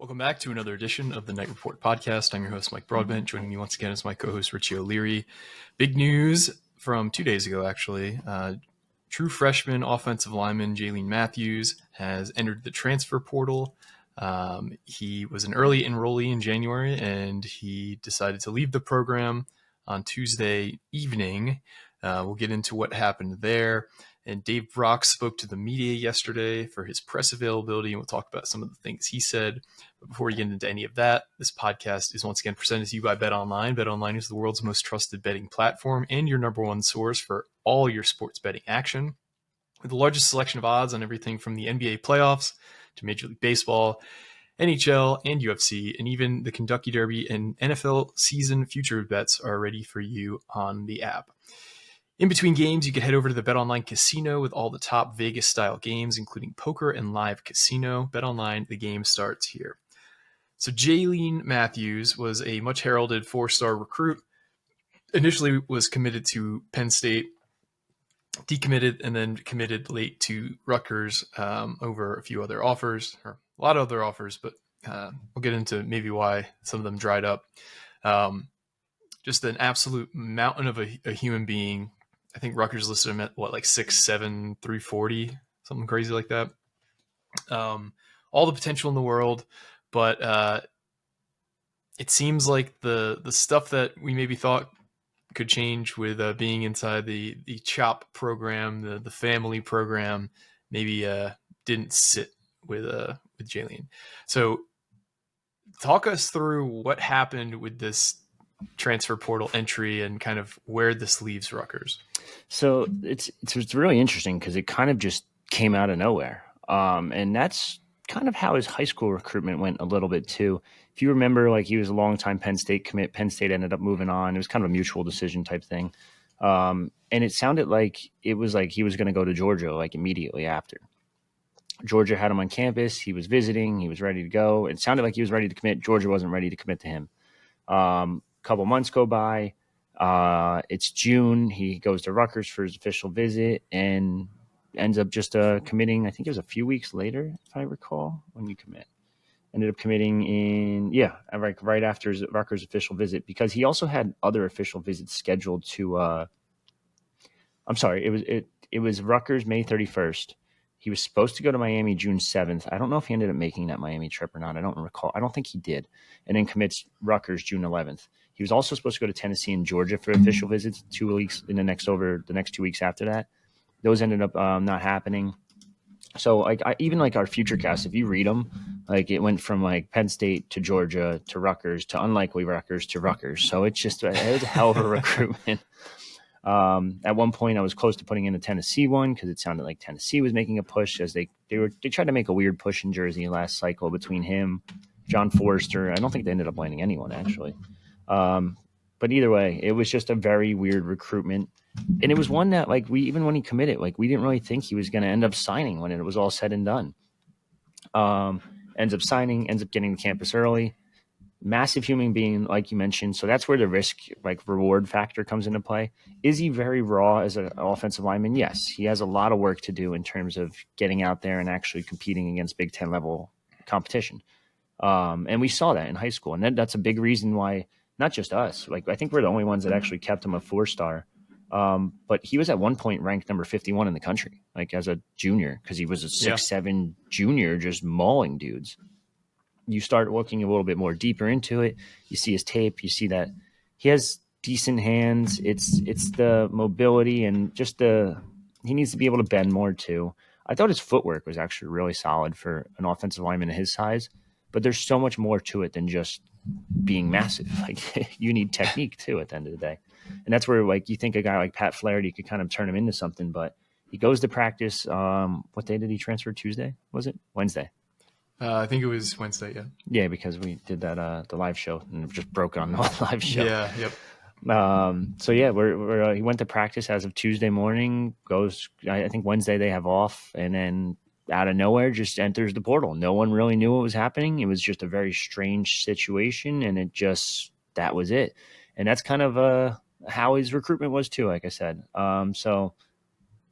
Welcome back to another edition of the Night Report podcast. I'm your host, Mike Broadbent. Joining me once again is my co-host, Richie O'Leary. Big news from 2 days ago, actually. True freshman offensive lineman Jaelyne Matthews has entered the transfer portal. He was an early enrollee in January, and he decided to leave the program on Tuesday evening. We'll get into what happened there. And Dave Brock spoke to the media yesterday for his press availability, and we'll talk about some of the things he said. But before we get into any of that, this podcast is once again presented to you by BetOnline. BetOnline is the world's most trusted betting platform and your number one source for all your sports betting action. With the largest selection of odds on everything from the NBA playoffs to Major League Baseball, NHL, and UFC, and even the Kentucky Derby and NFL season future bets are ready for you on the app. In between games, you can head over to the BetOnline Casino with all the top Vegas-style games, including poker and live casino. BetOnline, the game starts here. So Jayen Matthews was a much-heralded four-star recruit. Initially was committed to Penn State, decommitted, and then committed late to Rutgers over a few other offers, or a lot of other offers, but we'll get into maybe why some of them dried up. Just an absolute mountain of a human being. I think Rutgers listed him at like 6'7", 340, something crazy like that. All the potential in the world, but it seems like the stuff that we maybe thought could change with being inside the CHOP program, the family program, maybe didn't sit with Jaelyne. So talk us through what happened with this transfer portal entry and kind of where this leaves Rutgers. So it's really interesting because it kind of just came out of nowhere. And that's kind of how his high school recruitment went a little bit too. If you remember, like, he was a longtime Penn State commit. Penn State ended up moving on. It was kind of a mutual decision type thing. And it sounded like it was like he was going to go to Georgia like immediately after. Georgia had him on campus. He was visiting. He was ready to go. It sounded like he was ready to commit. Georgia wasn't ready to commit to him. Couple months go by. It's June. He goes to Rutgers for his official visit and ends up just committing. I think it was a few weeks later, if I recall, when you commit. Ended up committing right after his Rutgers official visit, because he also had other official visits scheduled to. I'm sorry, it was Rutgers May 31st. He was supposed to go to Miami June 7th. I don't know if he ended up making that Miami trip or not. I don't recall. I don't think he did. And then commits Rutgers June 11th. He was also supposed to go to Tennessee and Georgia for official visits 2 weeks in the next 2 weeks after that. Those ended up not happening. So like even like our future cast, if you read them, like it went from like Penn State to Georgia to Rutgers to unlikely Rutgers to Rutgers. So it was a hell of a recruitment. At one point, I was close to putting in the Tennessee one because it sounded like Tennessee was making a push, as they tried to make a weird push in Jersey last cycle between him, John Forrester. I don't think they ended up landing anyone actually. But either way, it was just a very weird recruitment, and it was one that like even when he committed, like we didn't really think he was going to end up signing when it was all said and done. Ends up signing, ends up getting to campus early. Massive human being, like you mentioned. So that's where the risk, like reward factor comes into play. Is he very raw as an offensive lineman? Yes. He has a lot of work to do in terms of getting out there and actually competing against Big Ten level competition. And we saw that in high school. And that's a big reason why, not just us, like I think we're the only ones that actually kept him a 4-star. But he was at one point ranked number 51 in the country, like as a junior, because he was a 6'7" junior just mauling dudes. You start looking a little bit more deeper into it. You see his tape. You see that he has decent hands. It's the mobility and just he needs to be able to bend more too. I thought his footwork was actually really solid for an offensive lineman of his size, but there's so much more to it than just being massive. Like you need technique too at the end of the day. And that's where like you think a guy like Pat Flaherty could kind of turn him into something, but he goes to practice. What day did he transfer? Tuesday? Was it? Wednesday? I think it was Wednesday, yeah. Yeah, because we did that the live show and just broke on the live show. Yeah, yep. So yeah, he went to practice as of Tuesday morning. Goes, I think Wednesday they have off, and then out of nowhere just enters the portal. No one really knew what was happening. It was just a very strange situation, and that was it. And that's kind of how his recruitment was too. Like I said, so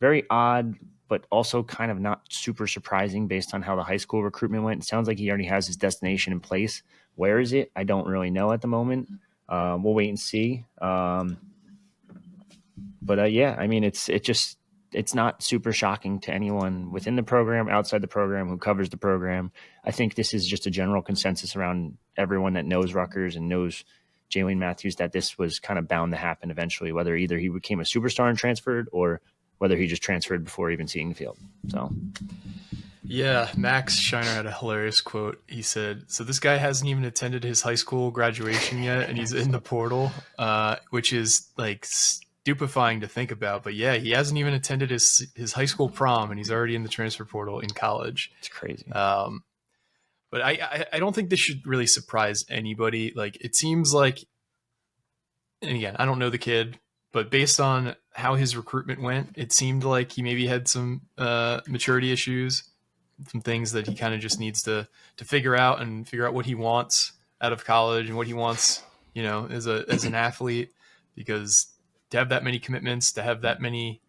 very odd. but also kind of not super surprising based on how the high school recruitment went. It sounds like he already has his destination in place. Where is it? I don't really know at the moment. We'll wait and see. Yeah, I mean, it's not super shocking to anyone within the program, outside the program, who covers the program. I think this is just a general consensus around everyone that knows Rutgers and knows Jaelyne Matthews that this was kind of bound to happen eventually, whether either he became a superstar and transferred or whether he just transferred before even seeing the field. So, yeah, Max Shiner had a hilarious quote. He said, "So this guy hasn't even attended his high school graduation yet, and he's in the portal," which is like stupefying to think about. But yeah, he hasn't even attended his high school prom, and he's already in the transfer portal in college. it's crazy. But I don't think this should really surprise anybody. Like, it seems like, and again, I don't know the kid, but based on how his recruitment went, it seemed like he maybe had some maturity issues, some things that he kind of just needs to figure out and figure out what he wants out of college and what he wants, as an athlete, because to have that many commitments, to have that many,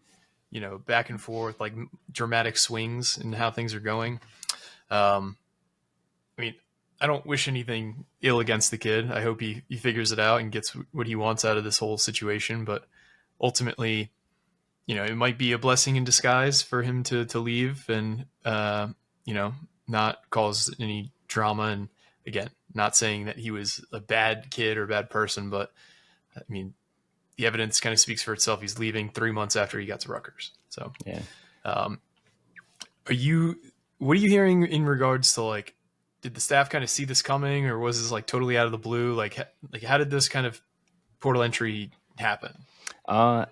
back and forth, like dramatic swings in how things are going. I mean, I don't wish anything ill against the kid. I hope he figures it out and gets what he wants out of this whole situation. But ultimately, it might be a blessing in disguise for him to leave and, not cause any drama. And again, not saying that he was a bad kid or a bad person, but I mean, the evidence kind of speaks for itself. He's leaving 3 months after he got to Rutgers. So, yeah. what are you hearing in regards to, like, did the staff kind of see this coming, or was this like totally out of the blue? Like how did this kind of portal entry happen?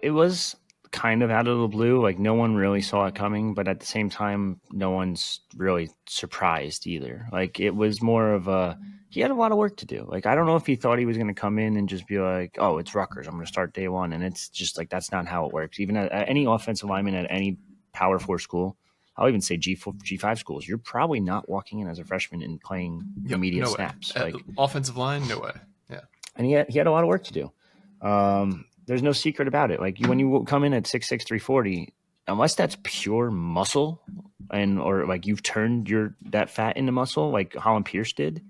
It was kind of out of the blue. Like, no one really saw it coming, but at the same time, no one's really surprised either. Like, it was more of he had a lot of work to do. Like, I don't know if he thought he was going to come in and just be like, oh, it's Rutgers, I'm going to start day one. And it's just like, that's not how it works. Even at any offensive lineman at any Power 4 school, I'll even say G5 schools, you're probably not walking in as a freshman and playing immediate no snaps. Like, offensive line, no way. Yeah. And he had a lot of work to do. There's no secret about it. Like, when you come in at 6'6", 340, unless that's pure muscle or like you've turned that fat into muscle like Holland Pierce did,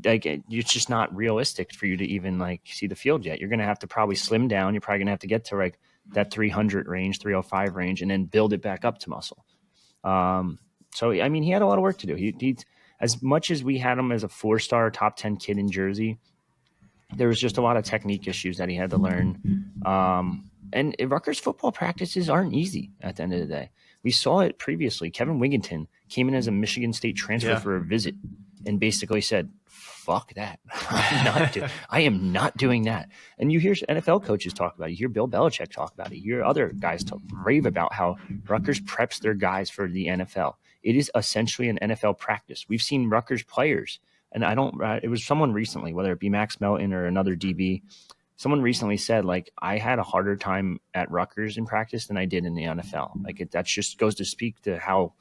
like, it's just not realistic for you to even like see the field yet. You're going to have to probably slim down. You're probably going to have to get to like that 300 range, 305 range, and then build it back up to muscle. So, I mean, he had a lot of work to do. He as much as we had him as a 4-star top 10 kid in Jersey, there was just a lot of technique issues that he had to learn. And Rutgers football practices aren't easy at the end of the day. We saw it previously. Kevin Wigginton came in as a Michigan State transfer for a visit and basically said, fuck that. I am not doing that. And you hear NFL coaches talk about it. You hear Bill Belichick talk about it. You hear other guys rave about how Rutgers preps their guys for the NFL. It is essentially an NFL practice. We've seen Rutgers players, and it was someone recently, whether it be Max Melton or another DB, someone recently said, like, I had a harder time at Rutgers in practice than I did in the NFL. Like, that just goes to speak to how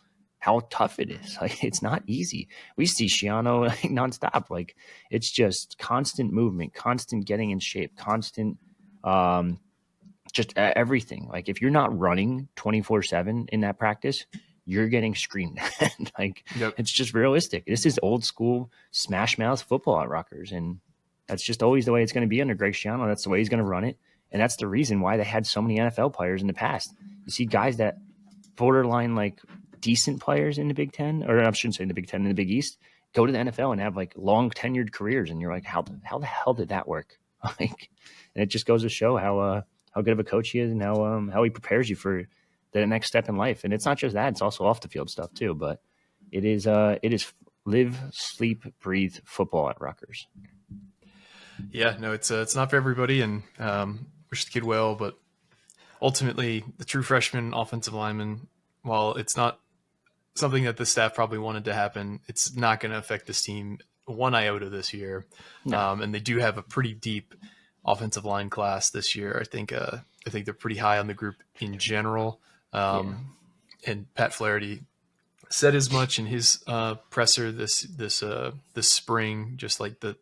tough it is. Like, it's not easy. We see Shiano like nonstop. Like, it's just constant movement, constant getting in shape, constant, just everything. Like, if you're not running 24/7 in that practice, you're getting screamed at. Like, It's just realistic. This is old school smash mouth football at Rutgers. And that's just always the way it's going to be under Greg Schiano. That's the way he's going to run it. And that's the reason why they had so many NFL players in the past. You see guys that borderline like decent players in the Big Ten, or I shouldn't say in the Big Ten, in the Big East, go to the NFL and have like long tenured careers. And you're like, how the hell did that work? Like, and it just goes to show how good of a coach he is and how he prepares you for the next step in life. And it's not just that, it's also off the field stuff too. But it is live, sleep, breathe football at Rutgers. Yeah, no, it's not for everybody, and wish the kid well. But ultimately, the true freshman offensive lineman, while it's not something that the staff probably wanted to happen, it's not going to affect this team one iota this year. No. And they do have a pretty deep offensive line class this year. I think they're pretty high on the group in general. And Pat Flaherty said as much in his presser this spring, just like the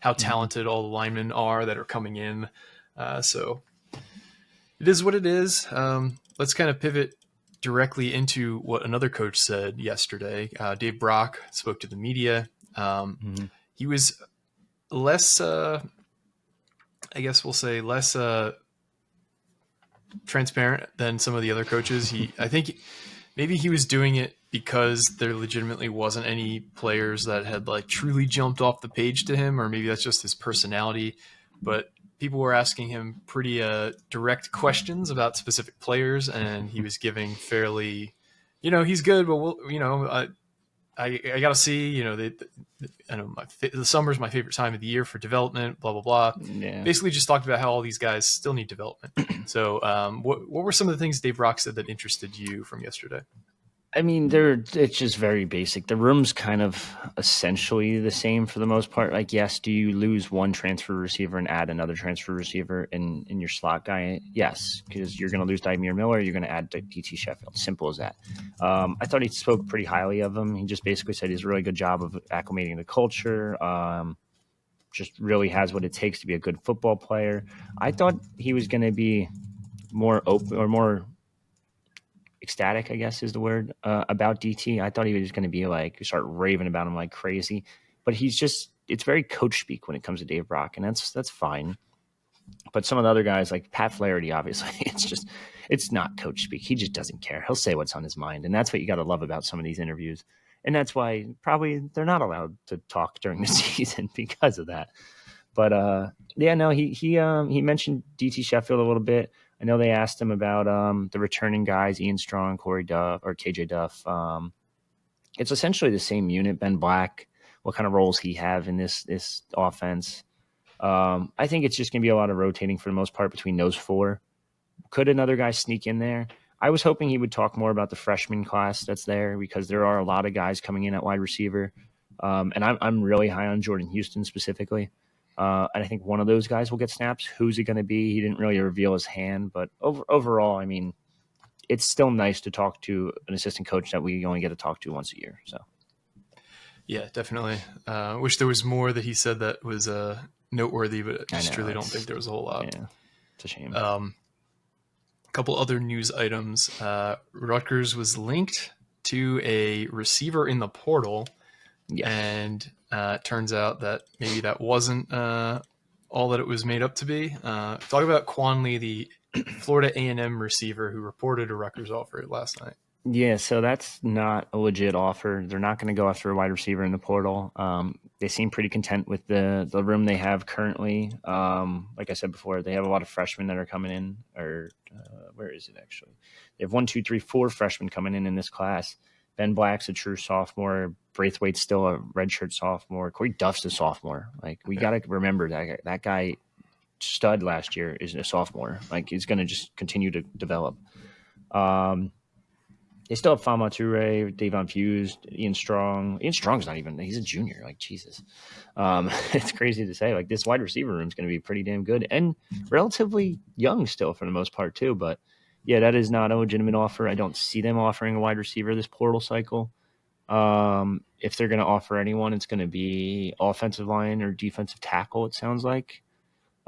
how talented all the linemen are that are coming in. So it is what it is. Let's kind of pivot directly into what another coach said yesterday. Dave Brock spoke to the media. He was less, I guess we'll say, less transparent than some of the other coaches. I think maybe he was doing it because there legitimately wasn't any players that had like truly jumped off the page to him, or maybe that's just his personality. But people were asking him pretty direct questions about specific players, and he was giving fairly, he's good, but I got to see, I know the summer's my favorite time of the year for development, blah, blah, blah. Yeah. Basically just talked about how all these guys still need development. So what were some of the things Dave Brock said that interested you from yesterday? I mean, it's just very basic. The room's kind of essentially the same for the most part. Like, yes, do you lose one transfer receiver and add another transfer receiver in your slot guy? Yes, because you're going to lose Dymere Miller. You're going to add DT Sheffield. Simple as that. I thought he spoke pretty highly of him. He just basically said he's a really good job of acclimating the culture. Just really has what it takes to be a good football player. I thought he was going to be more open or more ecstatic, I guess is the word, about DT. I thought he was going to be like, start raving about him like crazy, but it's very coach speak when it comes to Dave Brock, and that's fine. But some of the other guys like Pat Flaherty, obviously, it's not coach speak. He just doesn't care. He'll say what's on his mind. And that's what you got to love about some of these interviews. And that's why probably they're not allowed to talk during the season because of that. But he mentioned DT Sheffield a little bit. I know they asked him about the returning guys, Ian Strong, Corey Duff, or KJ Duff. It's essentially the same unit. Ben Black, what kind of roles he have in this offense? I think it's just going to be a lot of rotating for the most part between those four. Could another guy sneak in there? I was hoping he would talk more about the freshman class that's there because there are a lot of guys coming in at wide receiver. And I'm really high on Jordan Houston specifically. And I think one of those guys will get snaps. Who's it going to be? He didn't really reveal his hand. But overall, I mean, it's still nice to talk to an assistant coach that we only get to talk to once a year. So, yeah, definitely. Wish there was more that he said that was noteworthy, but I just really don't think there was a whole lot. Yeah, it's a shame. A couple other news items. Rutgers was linked to a receiver in the portal. Yes. And it turns out that maybe that wasn't all that it was made up to be. Talk about Quan Lee, the Florida A&M receiver who reported a Rutgers offer last night. Yeah, so that's not a legit offer. They're not going to go after a wide receiver in the portal. They seem pretty content with the room they have currently. Like I said before, they have a lot of freshmen that are coming in. Or where is it actually? They have 1, 2, 3, 4 freshmen coming in this class. Ben Black's a true sophomore. Braithwaite's still a redshirt sophomore. Corey Duff's a sophomore. Like, we got to remember that guy, stud last year, is a sophomore. Like, he's going to just continue to develop. They still have Fama Toure, Davon Fuse, Ian Strong. Ian Strong's not even – he's a junior. Like, Jesus. It's crazy to say. Like, this wide receiver room is going to be pretty damn good and relatively young still for the most part too. But, yeah, that is not a legitimate offer. I don't see them offering a wide receiver this portal cycle. If they're going to offer anyone, it's going to be offensive line or defensive tackle, it sounds like.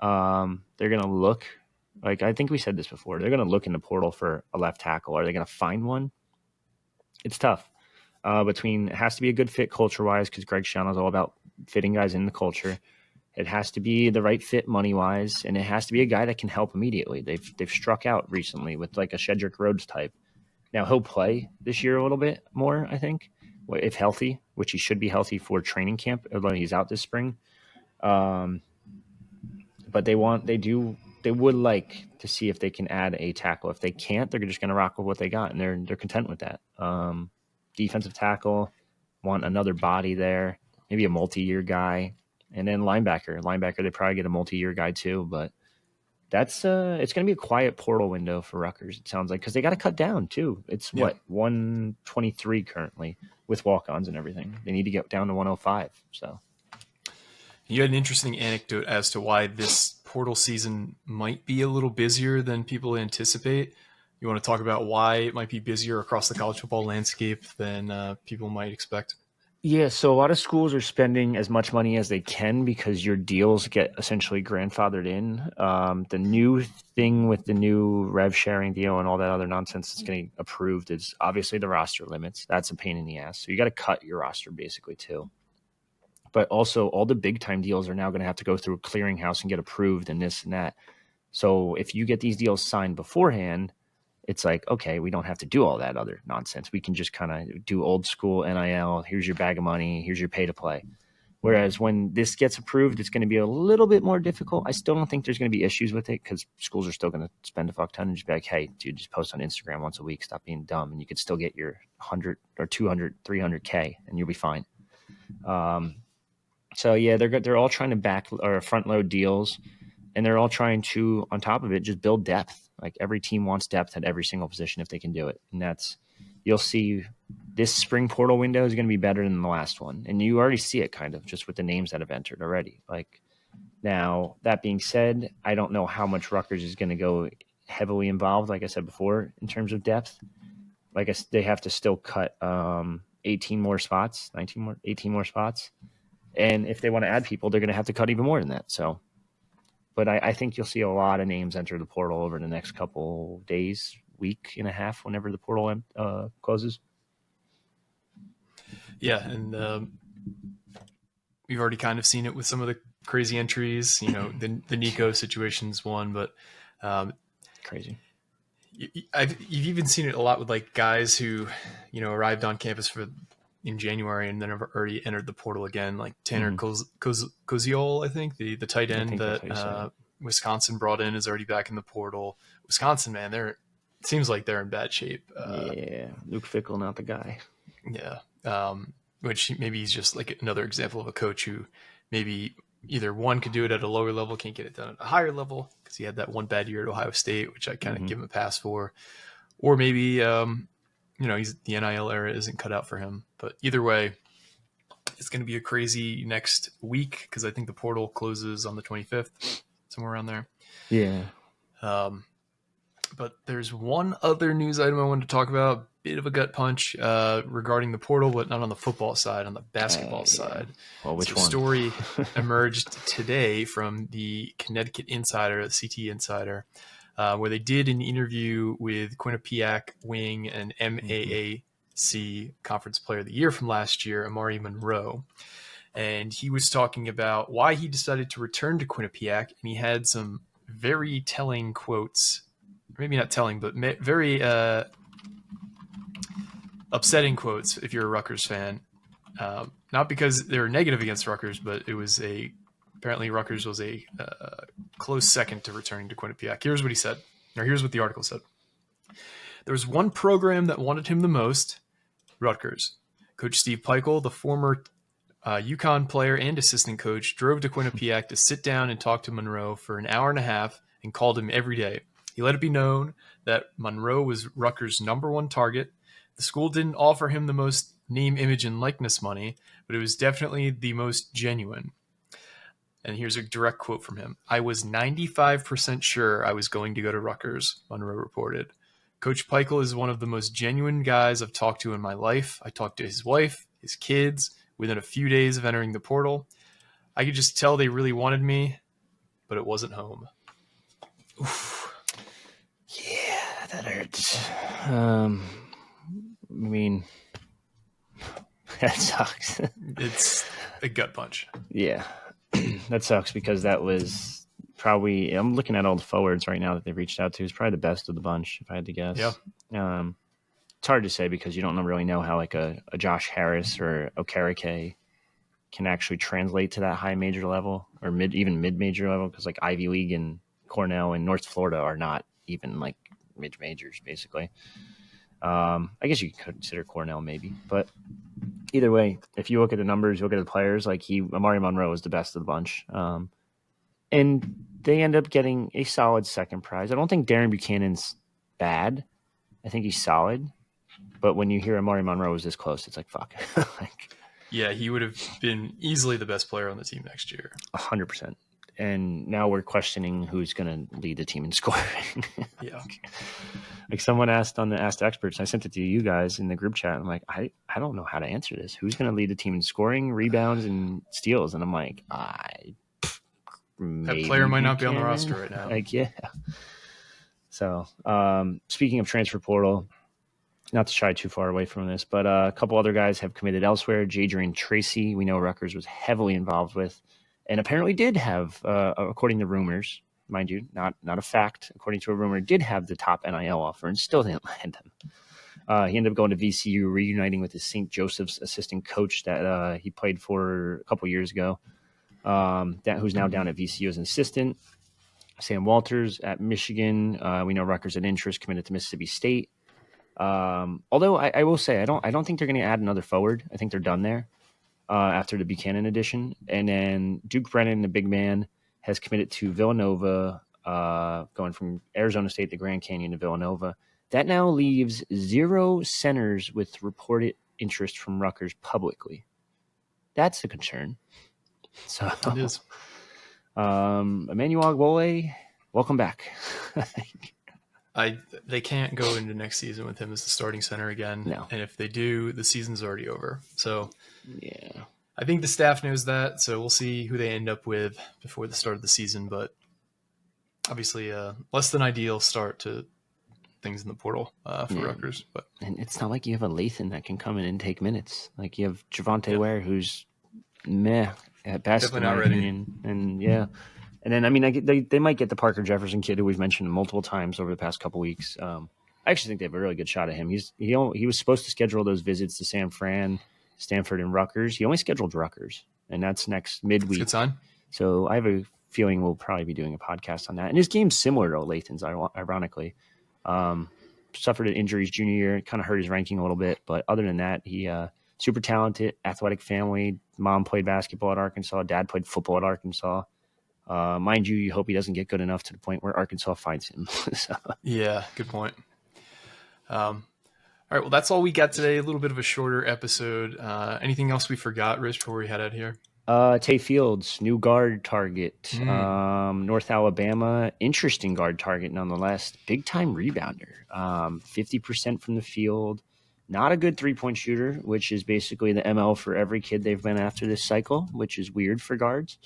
They're going to look – like, I think we said this before. They're going to look in the portal for a left tackle. Are they going to find one? It's tough. It has to be a good fit culture-wise because Greg Schiano is all about fitting guys in the culture. It has to be the right fit money-wise, and it has to be a guy that can help immediately. They've struck out recently with like a Shedrick Rhodes type. Now, he'll play this year a little bit more, I think, if healthy, which he should be healthy for training camp, although he's out this spring. But they would like to see if they can add a tackle. If they can't, they're just going to rock with what they got, and they're content with that. Defensive tackle, want another body there, maybe a multi-year guy, and then linebacker. Linebacker, they probably get a multi-year guy too, but that's it's going to be a quiet portal window for Rutgers, it sounds like, because they got to cut down too. It's 123 currently with walk-ons and everything. They need to get down to 105. So you had an interesting anecdote as to why this portal season might be a little busier than people anticipate. You want to talk about why it might be busier across the college football landscape than people might expect? Yeah, so a lot of schools are spending as much money as they can because your deals get essentially grandfathered in. The new thing with the new rev sharing deal and all that other nonsense that's getting approved is obviously the roster limits. That's a pain in the ass. So you got to cut your roster basically too. But also all the big time deals are now going to have to go through a clearinghouse and get approved and this and that. So if you get these deals signed beforehand, it's like, okay, we don't have to do all that other nonsense. We can just kind of do old school NIL. Here's your bag of money. Here's your pay to play. Whereas when this gets approved, it's going to be a little bit more difficult. I still don't think there's going to be issues with it because schools are still going to spend a fuck ton and just be like, hey, dude, just post on Instagram once a week. Stop being dumb. And you could still get your 100 or 200, 300K and you'll be fine. So, yeah, they're all trying to back or front load deals. And they're all trying to, on top of it, just build depth. Like every team wants depth at every single position if they can do it. And that's, you'll see this spring portal window is going to be better than the last one. And you already see it kind of just with the names that have entered already. Like now, that being said, I don't know how much Rutgers is going to go heavily involved, like I said before, in terms of depth. Like they have to still cut 18 more spots, 18 more spots. And if they want to add people, they're going to have to cut even more than that. So, but I think you'll see a lot of names enter the portal over the next couple days, week and a half, whenever the portal closes. Yeah, and we've already kind of seen it with some of the crazy entries. The Nico situation's one, but crazy. You've even seen it a lot with like guys who, arrived on campus in January and then have already entered the portal again, like Tanner Koziol, I think, the tight end that Wisconsin brought in is already back in the portal. Wisconsin, man, it seems like they're in bad shape. Luke Fickell, not the guy. Yeah, which maybe he's just like another example of a coach who maybe either one could do it at a lower level, can't get it done at a higher level because he had that one bad year at Ohio State, which I kind of give him a pass for, or maybe he's the NIL era isn't cut out for him. But either way, it's going to be a crazy next week because I think the portal closes on the 25th, somewhere around there. Yeah. But there's one other news item I wanted to talk about, bit of a gut punch regarding the portal, but not on the football side, on the basketball side. Well, which one? A story emerged today from the Connecticut Insider, the CT Insider, where they did an interview with Quinnipiac Wing and MAAC Conference Player of the Year from last year, Amari Monroe. And he was talking about why he decided to return to Quinnipiac, and he had some very telling quotes. Maybe not telling, but very upsetting quotes if you're a Rutgers fan. Not because they were negative against Rutgers, but it was apparently Rutgers was a close second to returning to Quinnipiac. Here's what he said, or here's what the article said. There was one program that wanted him the most, Rutgers. Coach Steve Peichel, the former UConn player and assistant coach, drove to Quinnipiac to sit down and talk to Monroe for an hour and a half and called him every day. He let it be known that Monroe was Rutgers' #1 target. The school didn't offer him the most name, image, and likeness money, but it was definitely the most genuine. And here's a direct quote from him. I was 95% sure I was going to go to Rutgers, Monroe reported. Coach Peichel is one of the most genuine guys I've talked to in my life. I talked to his wife, his kids, within a few days of entering the portal. I could just tell they really wanted me, but it wasn't home. Oof. Yeah, that hurts. I mean, that sucks. It's a gut punch. Yeah, that sucks because that was probably, I'm looking at all the forwards right now that they've reached out to. It's probably the best of the bunch, if I had to guess. Yeah. It's hard to say because you don't really know how like a Josh Harris or Okereke can actually translate to that high major level or even mid-major level because like Ivy League and Cornell and North Florida are not even like mid-majors basically. I guess you could consider Cornell maybe, but either way, if you look at the numbers, you look at the players, like Amari Monroe is the best of the bunch. And they end up getting a solid second prize. I don't think Darren Buchanan's bad. I think he's solid. But when you hear Amari Monroe is this close, it's like, fuck. Yeah, he would have been easily the best player on the team next year. 100%. and now we're questioning who's going to lead the team in scoring. Yeah. Like someone asked on the Ask Experts, I sent it to you guys in the group chat. I'm like, I don't know how to answer this. Who's going to lead the team in scoring, rebounds, and steals? And I'm like, maybe That player might not be on the Buchanan. roster right now. Like, yeah. So, speaking of transfer portal, not to shy too far away from this, but a couple other guys have committed elsewhere. Jayen Tracy, we know Rutgers was heavily involved with, and apparently did have, according to rumors, mind you, not a fact, according to a rumor, did have the top NIL offer and still didn't land him. He ended up going to VCU, reuniting with his St. Joseph's assistant coach that he played for a couple years ago, who's now down at VCU as an assistant. Sam Walters at Michigan. We know Rutgers had interest, committed to Mississippi State. Although I will say I don't think they're going to add another forward. I think they're done there after the Buchanan addition. And then Duke Brennan, the big man, has committed to Villanova, going from Arizona State to Grand Canyon to Villanova. That now leaves 0 centers with reported interest from Rutgers publicly. That's a concern. So It is. Emmanuel Agbole, welcome back. They can't go into next season with him as the starting center again. No. And if they do, the season's already over. So yeah, I think the staff knows that. So we'll see who they end up with before the start of the season. But obviously, less than ideal start to things in the portal for Rutgers. But and it's not like you have a Lathan that can come in and take minutes. Like you have Javonte Ware, who's meh at best, definitely in not my ready. opinion. And yeah. And then, I mean, they might get the Parker Jefferson kid who we've mentioned multiple times over the past couple weeks. I actually think they have a really good shot at him. He was supposed to schedule those visits to San Fran, Stanford, and Rutgers. He only scheduled Rutgers, and that's next midweek. Good sign. So I have a feeling we'll probably be doing a podcast on that. And his game's similar to Lathan's, ironically. Suffered an injury his junior year. It kind of hurt his ranking a little bit. But other than that, he super talented, athletic family. Mom played basketball at Arkansas. Dad played football at Arkansas. Mind you hope he doesn't get good enough to the point where Arkansas finds him. So. Yeah, good point. All right, well, that's all we got today. A little bit of a shorter episode. Anything else we forgot, Rich, before we head out here? Tay Fields, new guard target. North Alabama, interesting guard target nonetheless. Big-time rebounder. 50% from the field. Not a good three-point shooter, which is basically the ML for every kid they've been after this cycle, which is weird for guards.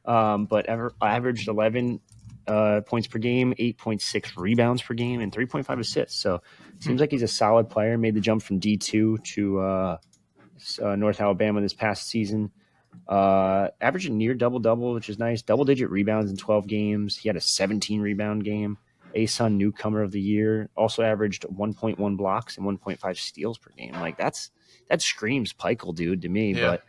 But averaged 11 points per game, 8.6 rebounds per game, and 3.5 assists. So seems like he's a solid player. Made the jump from D2 to North Alabama this past season. Averaging near double-double, which is nice. Double-digit rebounds in 12 games. He had a 17-rebound game. ASUN Newcomer of the Year. Also averaged 1.1 blocks and 1.5 steals per game. Like that screams Peichel, dude, to me. Yeah. But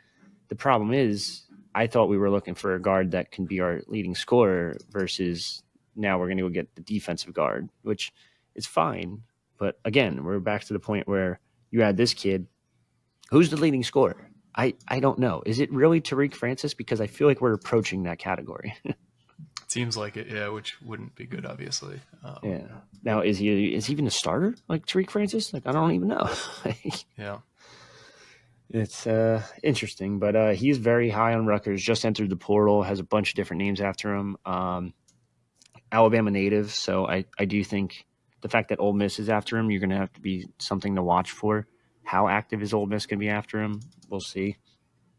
the problem is, I thought we were looking for a guard that can be our leading scorer versus now we're going to go get the defensive guard, which is fine. But again, we're back to the point where you add this kid. Who's the leading scorer? I don't know. Is it really Tariq Francis? Because I feel like we're approaching that category. Seems like it, yeah, which wouldn't be good, obviously. Yeah. Now, is he even a starter like Tariq Francis? Like, I don't even know. Yeah. It's interesting, but he's very high on Rutgers, just entered the portal, has a bunch of different names after him. Alabama native, so I do think the fact that Ole Miss is after him, you're going to have to be something to watch for. How active is Ole Miss going to be after him? We'll see.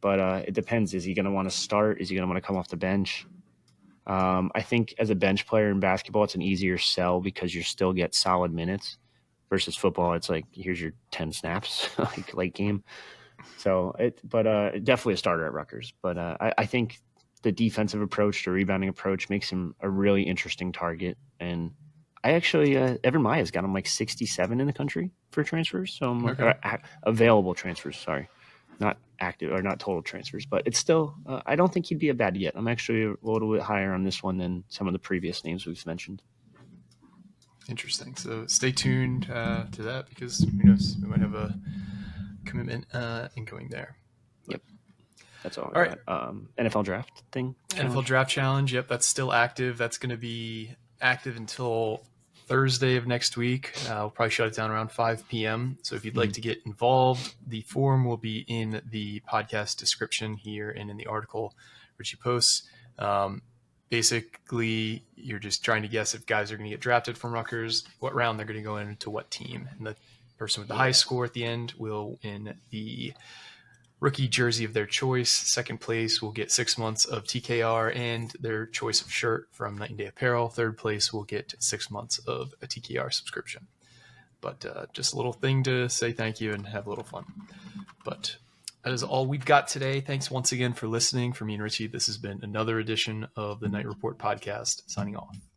But it depends. Is he going to want to start? Is he going to want to come off the bench? I think as a bench player in basketball, it's an easier sell because you still get solid minutes versus football. It's like, here's your 10 snaps, like late game. So definitely a starter at Rutgers. But I think the defensive approach, the rebounding approach makes him a really interesting target. And I actually, Evan Maya's got him like 67 in the country for transfers. So available transfers, sorry. Not active or not total transfers, but it's still, I don't think he'd be a bad yet. I'm actually a little bit higher on this one than some of the previous names we've mentioned. Interesting. So stay tuned to that because who knows, we might have a commitment incoming there. Yep. That's all. All right. NFL draft thing. NFL draft challenge. Yep. That's still active. That's going to be active until Thursday of next week. We'll probably shut it down around 5 p.m. So if you'd like to get involved, the form will be in the podcast description here and in the article Richie posts. basically you're just trying to guess if guys are going to get drafted from Rutgers, what round they're going to go into what team. And the person with the highest score at the end will win the rookie jersey of their choice. Second place will get 6 months of TKR and their choice of shirt from Night and Day Apparel. Third place will get 6 months of a TKR subscription. But just a little thing to say thank you and have a little fun. But that is all we've got today. Thanks once again for listening. For me and Richie, this has been another edition of the Night Report podcast. Signing off.